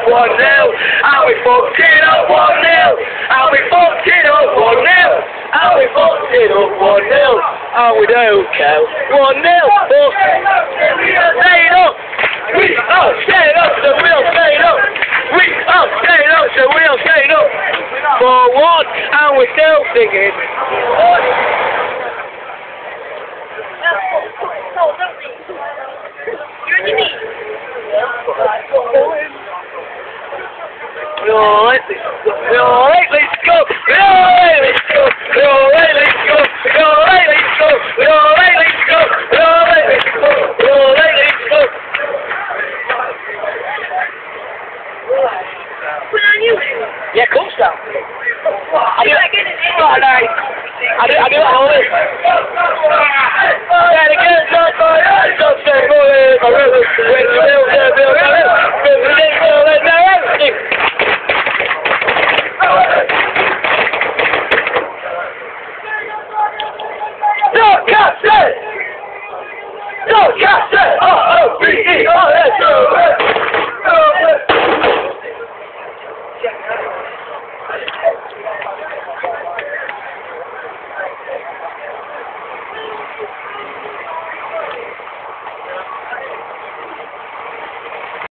1-0. And we fucked it up 1-0. And we fucked it up 1-0. And we fucked it up 1-0. And we don't care. 1-0. Staying up. We are staying up, so we'll stay up. We are staying up, so we'll stay up. For 1, and we're still singing. You're on your knees. We're alright, we're alright, let's go. We're alright, let's go. We're alright, let's go. We're alright, let's go. We're alright, let's go. We're alright, let's go. We're alright, let's go. Put it on you. Yeah, cool stuff. I do it again. I do it all this. And again, don't say I really when you build doncaster! Doncaster! O-O-B-E-R-S-O-S!